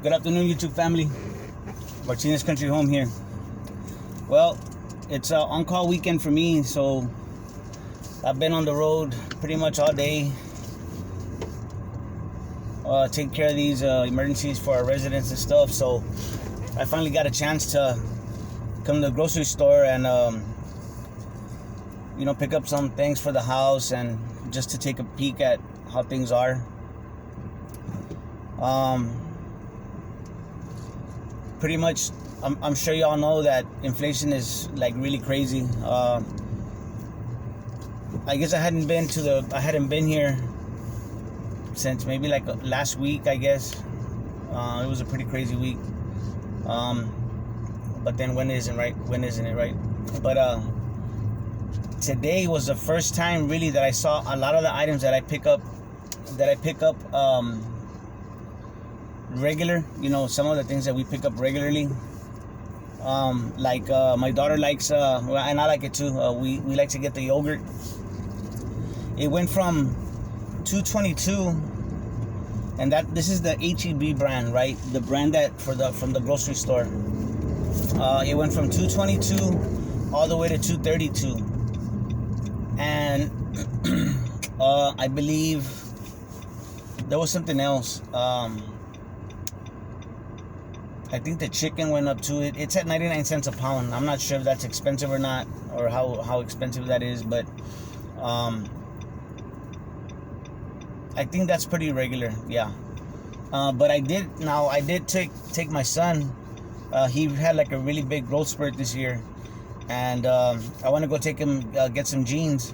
Good afternoon, YouTube family. Martinez Country Home here. Well, it's an on-call weekend for me, so I've been on the road pretty much all day, taking care of these emergencies for our residents and stuff. So I finally got a chance to come to the grocery store and pick up some things for the house and just to take a peek at how things are. Pretty much, I'm sure y'all know that inflation is like really crazy. I guess I hadn't been here since maybe like last week, I guess. It was a pretty crazy week. But then when isn't it right? But today was the first time really that I saw a lot of the items that I pick up regular, some of the things that we pick up regularly. Like my daughter likes, and I like it too. We like to get the yogurt. It went from $2.22, and this is the HEB brand, right? The brand that from the grocery store. It went from $2.22 all the way to $2.32, and I believe there was something else. I think the chicken went up too. It's at 99 cents a pound. I'm not sure if that's expensive or not, or how expensive that is, but I think that's pretty regular, yeah. But I did take my son. He had like a really big growth spurt this year, and I want to go take him get some jeans.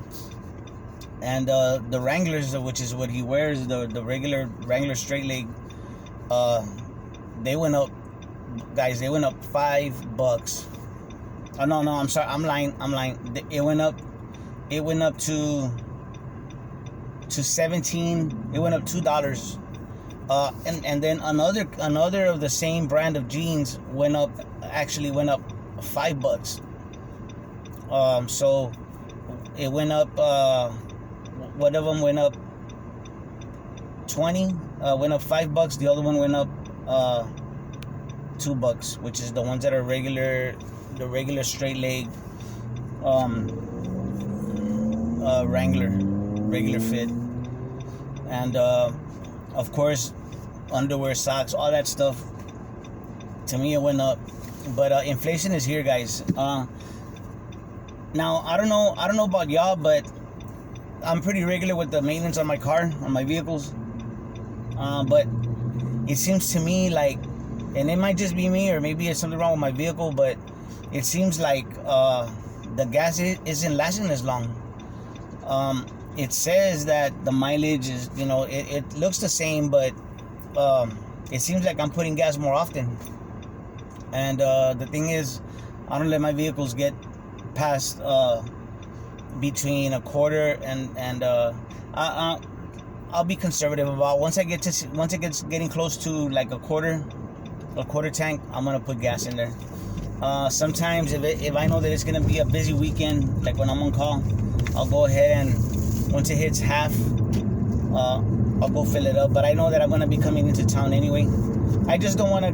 And the Wranglers, which is what he wears, the regular Wrangler straight leg, they went up, guys. They went up $5. Oh no, I'm sorry, I'm lying. It went up to 17. It went up $2. And then another of the same brand of jeans went up $5. So it went up. One of them went up 20. Went up $5. The other one went up $2, which is the ones that are regular, the regular straight leg Wrangler, regular fit. And of course, underwear, socks, all that stuff. To me, it went up. But inflation is here, guys. Now I don't know about y'all, but I'm pretty regular with the maintenance on my car, on my vehicles. But it seems to me like, and it might just be me, or maybe it's something wrong with my vehicle, but it seems like the gas isn't lasting as long. It says that the mileage is, it looks the same, but it seems like I'm putting gas more often. And the thing is, I don't let my vehicles get past between a quarter and I'll be conservative about once it gets getting close to like a quarter tank, I'm gonna put gas in there. Sometimes if I know that it's gonna be a busy weekend, like when I'm on call, I'll go ahead and once it hits half, I'll go fill it up. But I know that I'm gonna be coming into town anyway. I just don't want to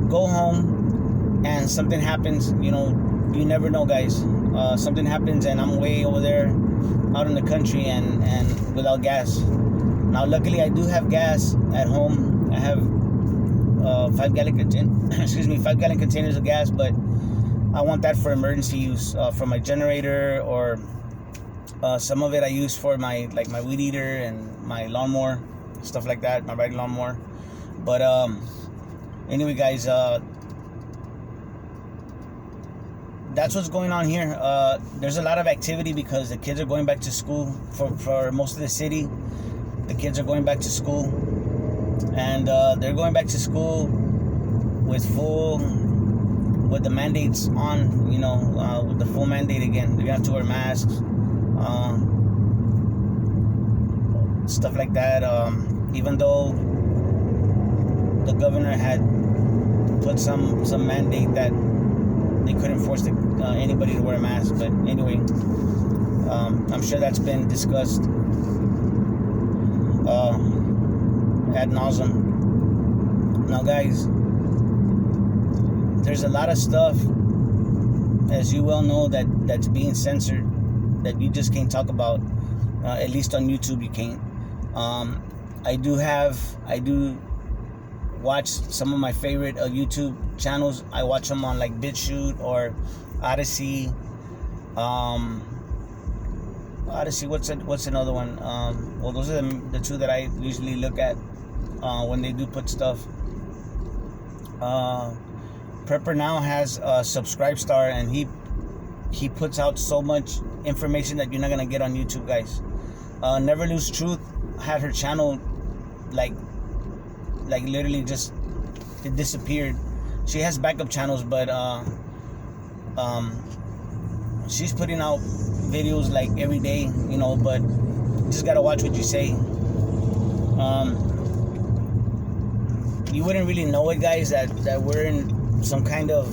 go home and something happens. You never know, guys. Something happens and I'm way over there out in the country and without gas. Now luckily I do have gas at home. I have 5 gallon containers of gas, but I want that for emergency use, for my generator, or some of it I use for my weed eater and my lawnmower, stuff like that, my riding lawnmower. But anyway, guys, that's what's going on here. There's a lot of activity because the kids are going back to school. For most of the city, the kids are going back to school, and they're going back to school with the mandates on, with the full mandate again. They're gonna have to wear masks, stuff like that. Even though the governor had put some mandate that they couldn't force anybody to wear a mask. But anyway, I'm sure that's been discussed ad nauseum. Now, guys, there's a lot of stuff, as you well know, that's being censored, that you just can't talk about. At least on YouTube, you can't. I do watch some of my favorite YouTube channels. I watch them on like BitChute or Odyssey. Odyssey, what's another one? Well, those are the two that I usually look at when they do put stuff. Prepper now has a Subscribestar, and he puts out so much information that you're not gonna get on YouTube, guys. Neverlosetruth had her channel like literally just, it disappeared. She has backup channels, but she's putting out videos like every day, you know, but you just gotta watch what you say. You wouldn't really know it, guys, that we're in some kind of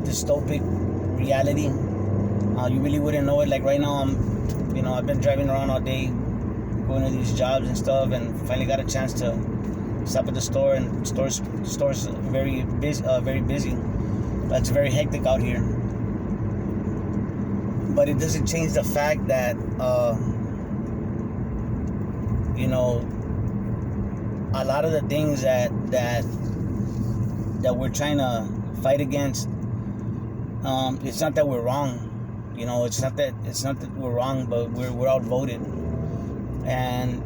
dystopic reality. You really wouldn't know it. Like right now, I've been driving around all day, going to these jobs and stuff, and finally got a chance to stop at the store, and store's very busy, very busy. It's very hectic out here. But it doesn't change the fact that a lot of the things that we're trying to fight against, it's not that we're wrong. It's not that we're wrong, but we're outvoted. And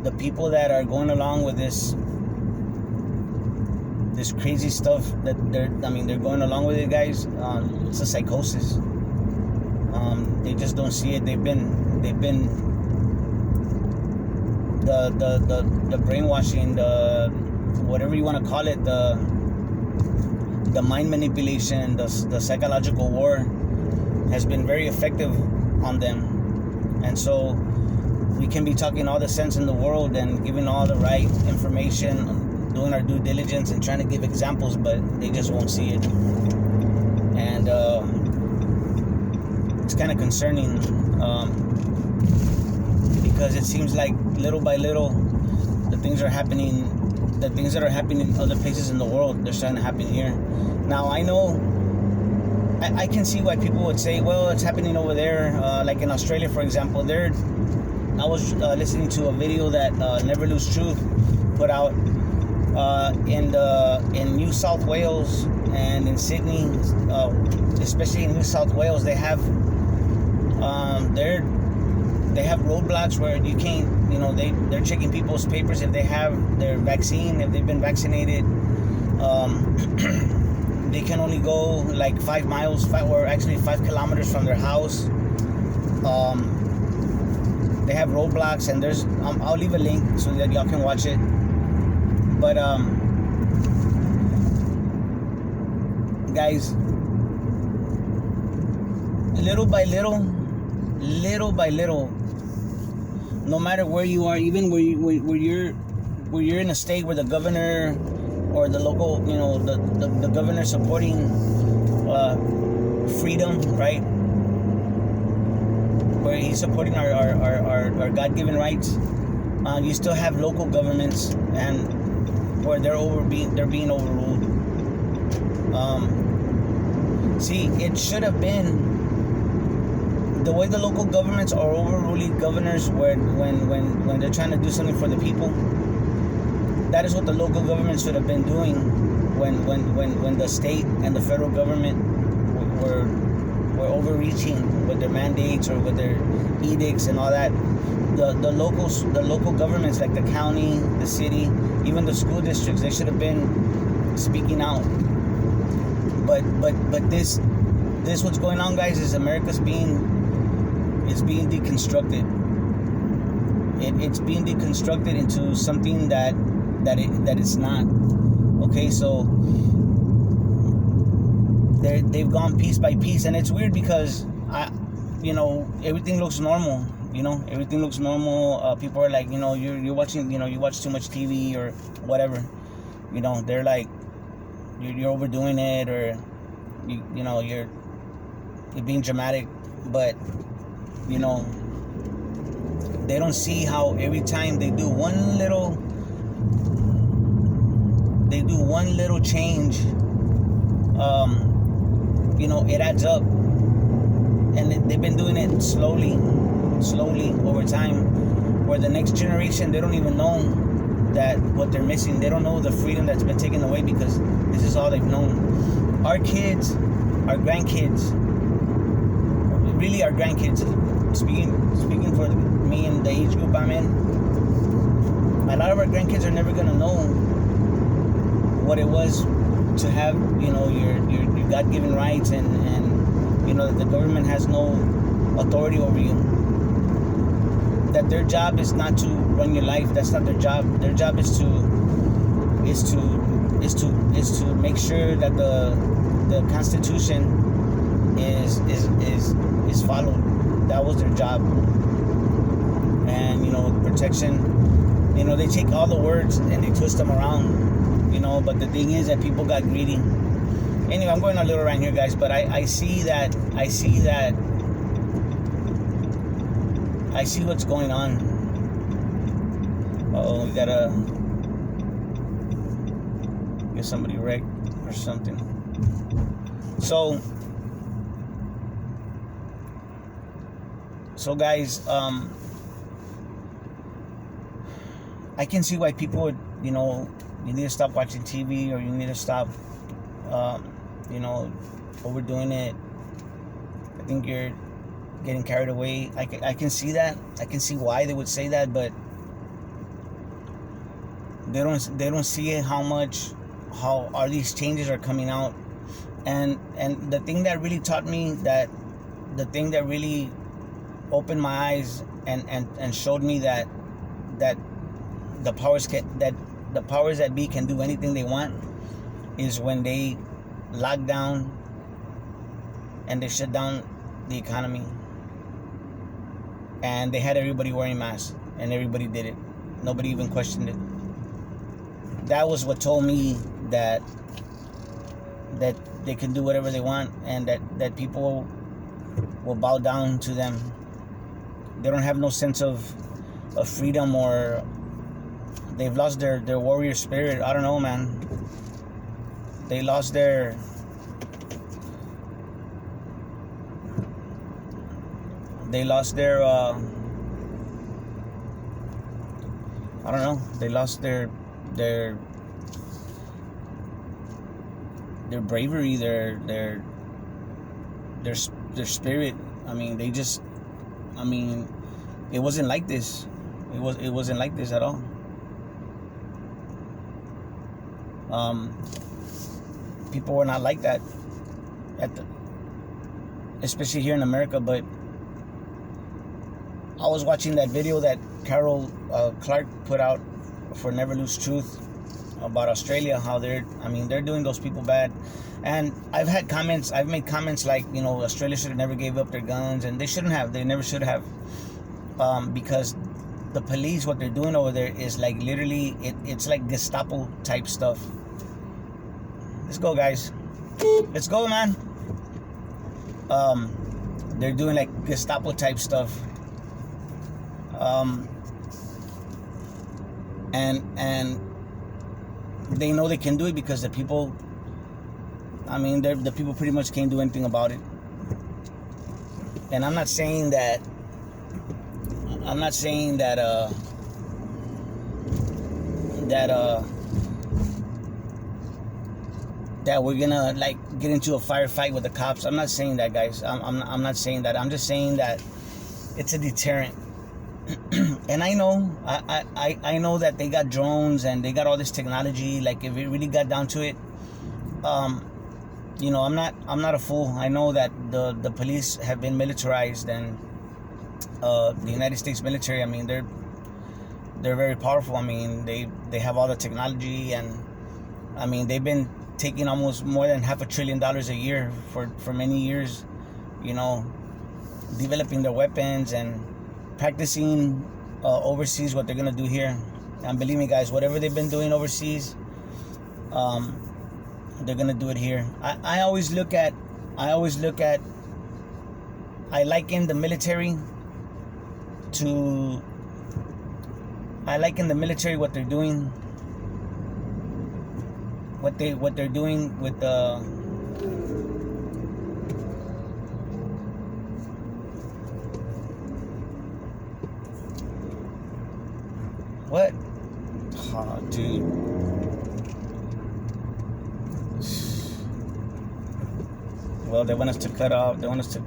the people that are going along with this crazy stuff that they're going along with it, guys, it's a psychosis. They just don't see it. They've been the brainwashing, the whatever you want to call it, the mind manipulation, the psychological war has been very effective on them. And so we can be talking all the sense in the world and giving all the right information, doing our due diligence and trying to give examples, but they just won't see it. And it's kind of concerning, because it seems like little by little the things that are happening in other places in the world, they're starting to happen here. Now, I know, I can see why people would say, well, it's happening over there, like in Australia, for example. I was listening to a video that Neverlosetruth put out in New South Wales and in Sydney, especially in New South Wales. They have roadblocks where you can't, they're checking people's papers if they have their vaccine, if they've been vaccinated. They can only go like 5 kilometers from their house. They have roadblocks, and there's I'll leave a link so that y'all can watch it. But guys, little by little, no matter where you are, even where you're in a state where the governor or the local, the governor supporting freedom, right? Where he's supporting our God-given rights, you still have local governments and where they're being overruled. See, it should have been the way the local governments are overruling governors when they're trying to do something for the people. That is what the local government should have been doing when the state and the federal government were overreaching with their mandates or with their edicts and all that. The local governments, like the county, the city, even the school districts, they should have been speaking out. But this what's going on, guys, is America's being deconstructed. It's being deconstructed into something that it's not. Okay, so they've gone piece by piece, and it's weird because everything looks normal. Everything looks normal. People are like, you're watching, you watch too much TV or whatever. They're like, you're overdoing it, or you're being dramatic. But they don't see how every time they do one little one little change, it adds up. And they've been doing it slowly over time, where the next generation, they don't even know that what they're missing. They don't know the freedom that's been taken away, because this is all they've known. Our kids, our grandkids, really our grandkids, speaking for me and the age group I'm in, a lot of our grandkids are never going to know what it was to have, your God-given rights, and that the government has no authority over you. That their job is not to run your life. That's not their job. Their job is to make sure that the Constitution is followed. That was their job. And protection. They take all the words and they twist them around. But the thing is that people got greedy. Anyway, I'm going a little around here, guys, but I see what's going on. We gotta get somebody wrecked or something. So guys, I can see why people would, you need to stop watching TV, or you need to stop overdoing it. I think you're getting carried away. I can see that. I can see why they would say that, but they don't see it, how all these changes are coming out. And the thing that really taught me, that the thing that really opened my eyes and showed me that the powers that be can do anything they want, is when they locked down and they shut down the economy, and they had everybody wearing masks, and everybody did it. Nobody even questioned it. That was what told me that they can do whatever they want, and that people will bow down to them. They don't have no sense of freedom, or they've lost their warrior spirit. I don't know, man. They lost their I don't know. They lost their bravery, their spirit. It wasn't like this. It wasn't like this at all. People were not like that especially here in America. But I was watching that video that Carol Clark put out for Neverlosetruth about Australia, how they're doing those people bad. And I've made comments like, Australia should have never gave up their guns, and they shouldn't have. They never should have, because the police, what they're doing over there is like literally, it's like Gestapo type stuff. Let's go, guys. Let's go, man. They're doing like Gestapo type stuff. And they know they can do it because the people, the people pretty much can't do anything about it. And I'm not saying that we're gonna like get into a firefight with the cops. I'm not saying that, guys. I'm not saying that. I'm just saying that it's a deterrent. And I know that they got drones and they got all this technology. Like, if it really got down to it, I'm not a fool. I know that the police have been militarized, and the United States military, they're very powerful. They have all the technology, and they've been taking almost more than $500 billion a year for many years, developing their weapons and practicing overseas what they're gonna do here. And believe me, guys, whatever they've been doing overseas, they're gonna do it here. I liken the military what they're doing what they're doing with the what? Oh, dude. Well, they want us to cut off. They want us to.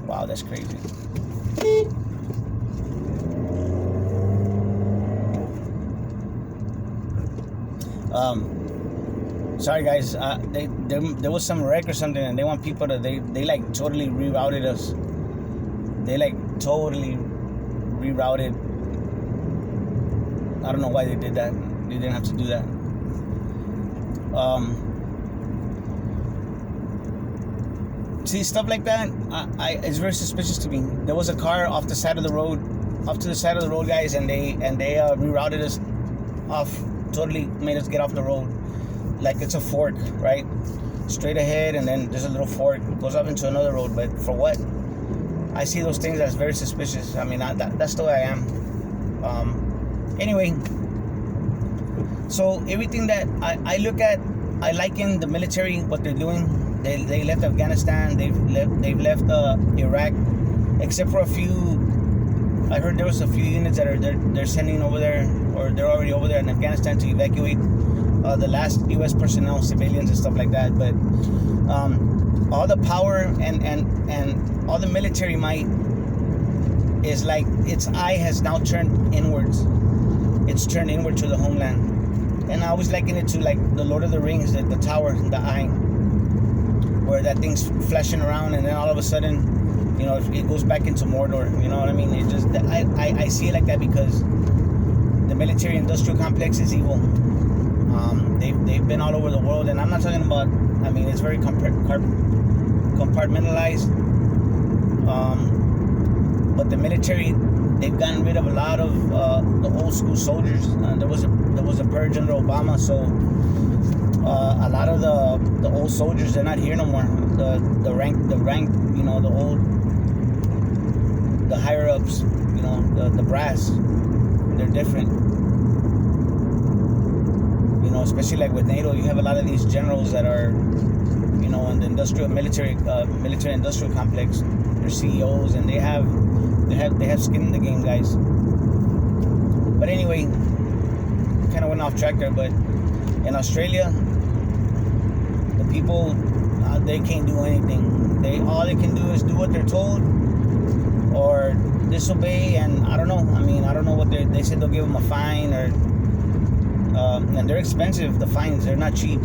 Wow, that's crazy. Sorry guys. There was some wreck or something, and they want people to. They like totally rerouted us. They like totally rerouted. I don't know why they did that. They didn't have to do that. See, stuff like that, it's very suspicious to me. There was a car off to the side of the road, guys, and they rerouted us off. Totally made us get off the road, like it's a fork, right? Straight ahead, and then there's a little fork, it goes up into another road. But for what? I see those things as very suspicious. I mean, that's the way I am. Anyway, so everything that I look at, I liken the military, what they're doing. They left Afghanistan. They've left Iraq, except for a few. I heard there was a few units that they're sending over there, or they're already over there in Afghanistan to evacuate the last U.S. personnel, civilians, and stuff like that. But all the power and all the military might is like its eye has now turned inwards. It's turned inward to the homeland, and I always liken it to like the Lord of the Rings, the tower, the eye, where that thing's flashing around, and then all of a sudden, you know, it goes back into Mordor. You know what I mean? It just I see it like that because the military-industrial complex is evil. They've been all over the world, and I'm not talking about. I mean, it's very compartmentalized. But the military, they've gotten rid of a lot of the old school soldiers. There was a purge under Obama, so a lot of the old soldiers, they're not here no more. The rank, you know, the higher ups, you know, the brass, they're different. You know, especially like with NATO, you have a lot of these generals that are, you know, in the military industrial complex. They're CEOs, and they have skin in the game, guys. But anyway, kind of went off track there. But in Australia, the people, they can't do anything. All they can do is do what they're told or disobey. And I don't know. I mean, I don't know what they said. They'll give them a fine, or and they're expensive. The fines, they're not cheap.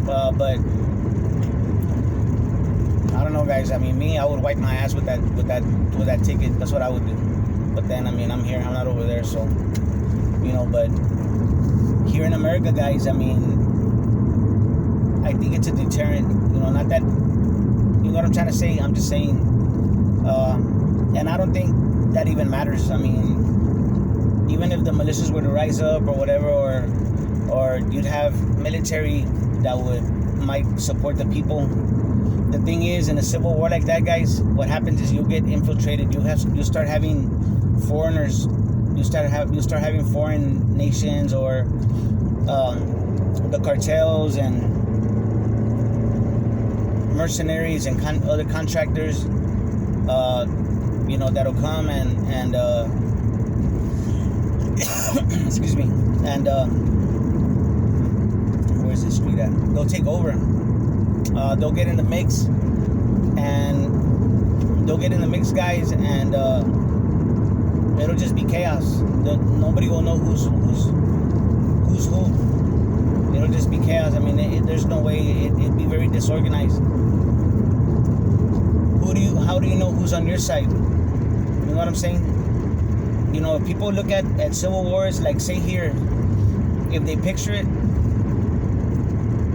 But I don't know, guys. I mean, me, I would wipe my ass with that ticket. That's what I would do. But then, I mean, I'm here. I'm not over there, so you know. But here in America, guys, I mean, I think it's a deterrent. You know, not that. You know what I'm trying to say? I'm just saying. And I don't think that even matters. I mean, even if the militias were to rise up or whatever, or you'd have military that might support the people. The thing is, in a civil war like that, guys, what happens is you'll get infiltrated. You'll start having foreigners. You'll start having foreign nations, or the cartels and mercenaries and other contractors. You know, that'll come and excuse me. And where's this street at? They'll take over. They'll get in the mix, guys, and it'll just be chaos. Nobody will know who's who. It'll just be chaos. I mean, there's no way. It'd be very disorganized. How do you know who's on your side? You know what I'm saying? You know, if people look at civil wars, like say here, if they picture it,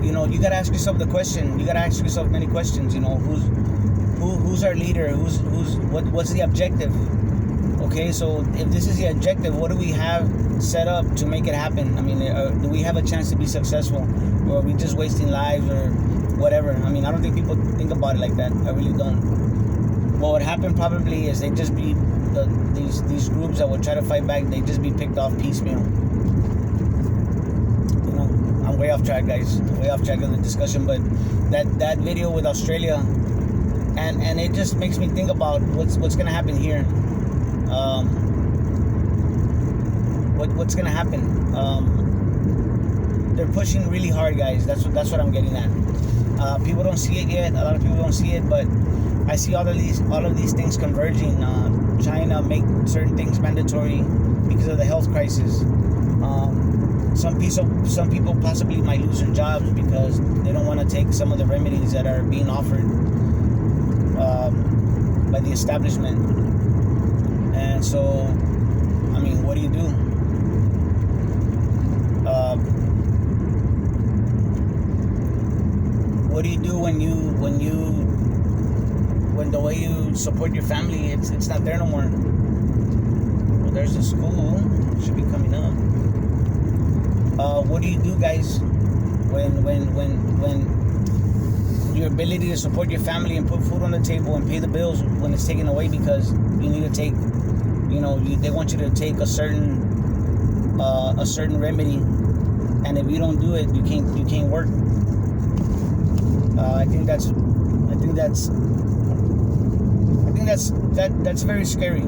you know, you gotta ask yourself the question. You gotta ask yourself many questions. You know, who's our leader? What's the objective? Okay, so if this is the objective, what do we have set up to make it happen? I mean, do we have a chance to be successful, or are we just wasting lives or whatever? I mean, I don't think people think about it like that. I really don't. What would happen probably is they'd just be these groups that would try to fight back. They'd just be picked off piecemeal. gone way off track, guys. Way off track of the discussion, but that video with Australia, and it just makes me think about what's gonna happen here. What's gonna happen? They're pushing really hard, guys. That's what I'm getting at. People don't see it yet. A lot of people don't see it, but I see all of these things converging. Trying to make certain things mandatory because of the health crisis. Some people possibly might lose their jobs because they don't want to take some of the remedies that are being offered by the establishment. And so, I mean, what do you do? What do you do when the way you support your family, it's not there no more? Well, there's a school, it should be coming up. What do you do, guys, when your ability to support your family and put food on the table and pay the bills, when it's taken away because you need to take, they want you to take a certain remedy, and if you don't do it, you can't work. I think that's very scary.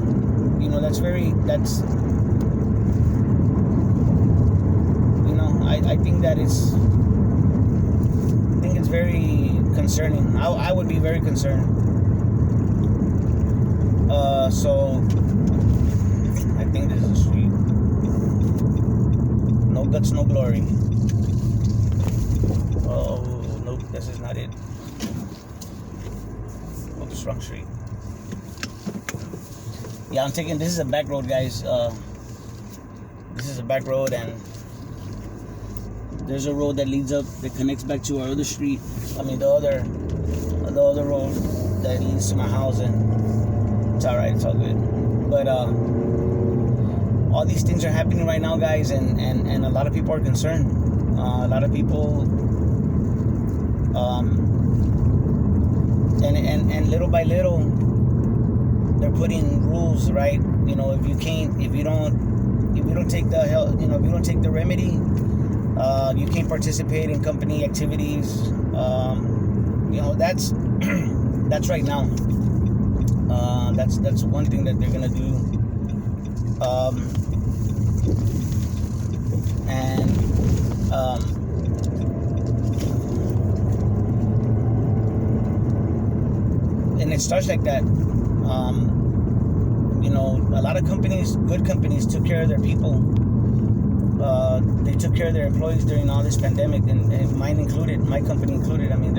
I think it's very concerning. I would be very concerned. So I think this is sweet. No guts, no glory. Oh, nope, this is not it. Oops, wrong street. Yeah, this is a back road, guys. This is a back road, and there's a road that leads up, that connects back to our other street. I mean, the other road that leads to my house, and it's alright, it's all good. But all these things are happening right now, guys, and a lot of people are concerned. A lot of people, and little by little, they're putting rules, right? If you don't take the help, if you don't take the remedy, you can't participate in company activities. That's that's right now. That's one thing that they're gonna do. And it starts like that. A lot of companies, good companies, took care of their people. They took care of their employees during all this pandemic, and mine included, my company included. I mean,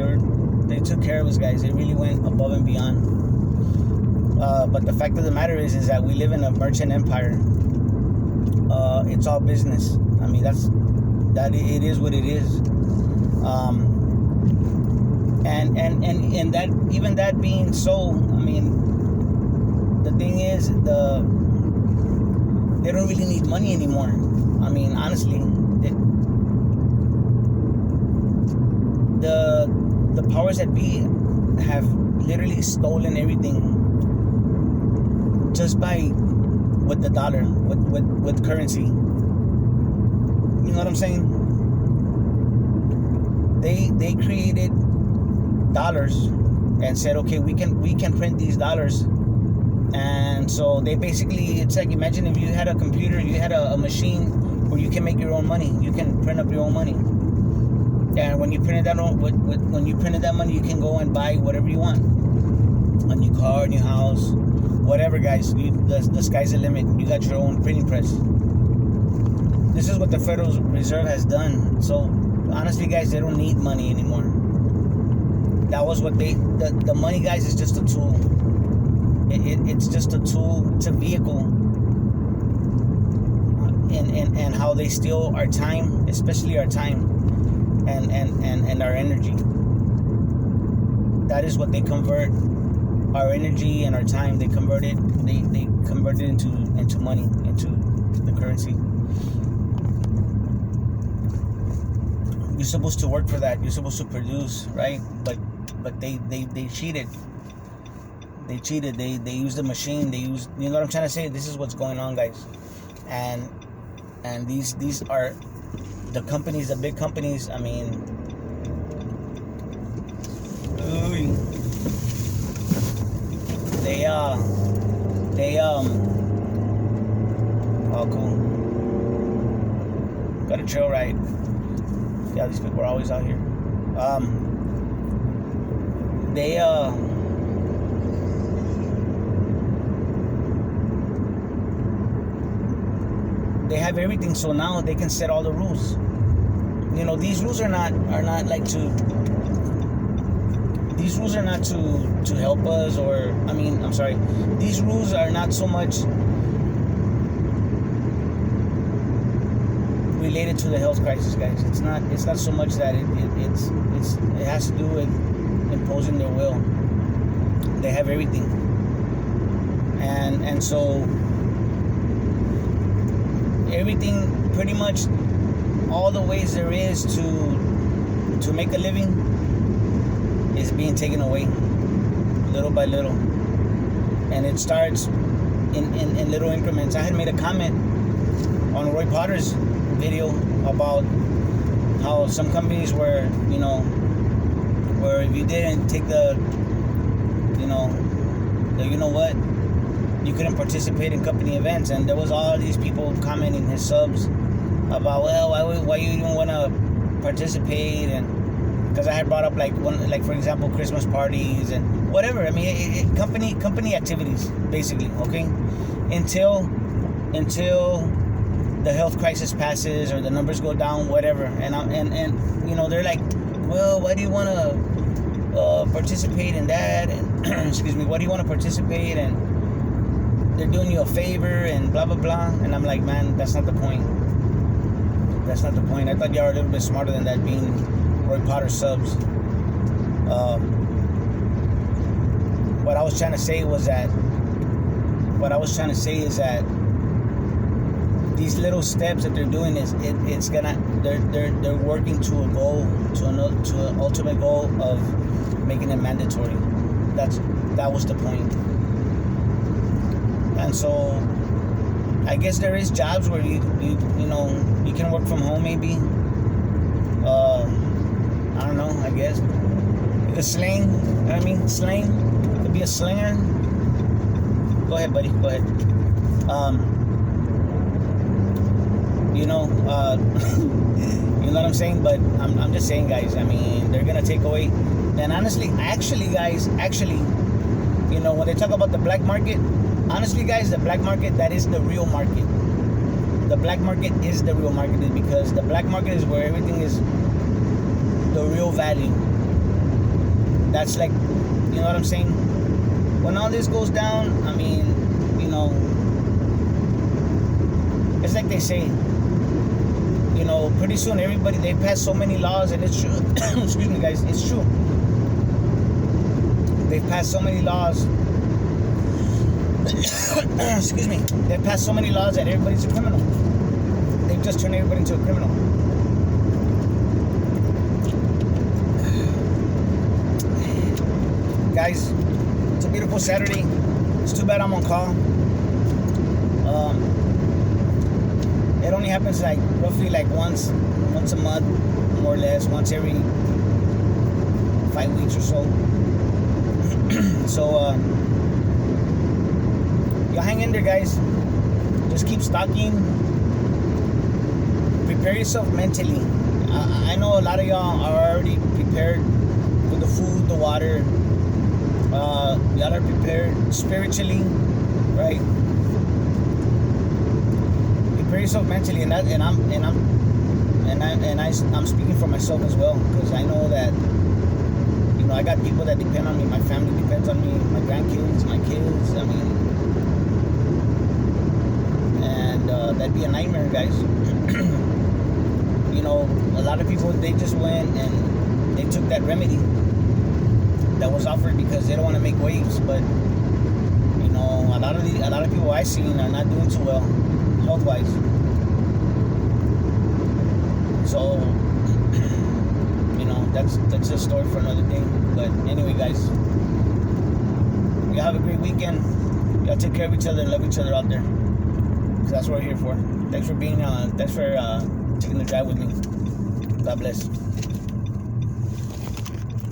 they took care of us, guys. They really went above and beyond. But the fact of the matter is that we live in a merchant empire. It's all business. I mean, it is what it is. And that, even that being so, I mean, the thing is, they don't really need money anymore. I mean, honestly, the powers that be have literally stolen everything just with the dollar, with currency. You know what I'm saying? They created dollars and said, okay, we can print these dollars. And so they basically, it's like, imagine if you had a computer, you had a machine where you can make your own money. You can print up your own money. And when you printed that money, you can go and buy whatever you want. A new car, a new house, whatever, guys. The sky's the limit. You got your own printing press. This is what the Federal Reserve has done. So honestly, guys, they don't need money anymore. That was what the money, guys, is just a tool. It's just a tool, it's a vehicle, and how they steal our time, especially our time, and our energy. That is what they convert our energy and our time. They convert it into money, into the currency. You're supposed to work for that. You're supposed to produce, right? But they cheated. They cheated. They used the machine. You know what I'm trying to say? This is what's going on, guys. And these are the companies, the big companies, I mean, they oh, cool. Got a trail ride. Yeah, these people are always out here. They have everything, so now they can set all the rules. You know, these rules are not like to. These rules are not to help us, or I mean, I'm sorry. These rules are not so much related to the health crisis, guys. It's not so much that it has to do with imposing their will. They have everything, and so everything, pretty much all the ways there is to make a living is being taken away little by little, and it starts in little increments. I had made a comment on Roy Potter's video about how some companies where if you didn't take you couldn't participate in company events, and there was all these people commenting, his subs, about, well, why you even want to participate, and because I had brought up like for example, Christmas parties and whatever. I mean, company activities basically, okay, until the health crisis passes or the numbers go down, whatever. And they're like, well, why do you want to participate in that? And excuse me, why do you want to participate? And they're doing you a favor and blah blah blah. And I'm like, man, that's not the point. That's not the point. I thought y'all were a little bit smarter than that, being Roy Potter subs. What I was trying to say is that these little steps that they're doing they're working to a goal, to an ultimate goal of making it mandatory. That was the point. And so I guess there is jobs where you can work from home, maybe. I don't know, I guess you could sling. Sling. Could be a slinger. Go ahead, buddy, go ahead. You know what I'm saying? But I'm just saying, guys, I mean, they're gonna take away. And actually, when they talk about the black market, honestly, guys, the black market, that is the real market. The black market is the real market, because the black market is where everything is the real value. That's like, you know what I'm saying? When all this goes down, I mean, it's like they say, pretty soon they pass so many laws, and it's true. Excuse me, guys, it's true. They've passed so many laws. Excuse me. They've passed so many laws that everybody's a criminal. They've just turned everybody into a criminal. Guys, it's a beautiful Saturday. It's too bad I'm on call. It only happens roughly once a month, more or less, once every 5 weeks or so. So y'all hang in there, guys. Just keep stocking. Prepare yourself mentally. I know a lot of y'all are already prepared with the food, the water. Y'all are prepared spiritually, right? Prepare yourself mentally, and I'm speaking for myself as well, because I know that I got people that depend on me. My family depends on me. My grandkids, my kids. I mean, and that'd be a nightmare, guys. A lot of people, they just went and they took that remedy that was offered because they don't want to make waves. But a lot of people I've seen are not doing too well health-wise. So that's a story for another day. But anyway, guys, y'all have a great weekend. Y'all take care of each other and love each other out there, because that's what we're here for. Thanks for being taking the drive with me. God bless.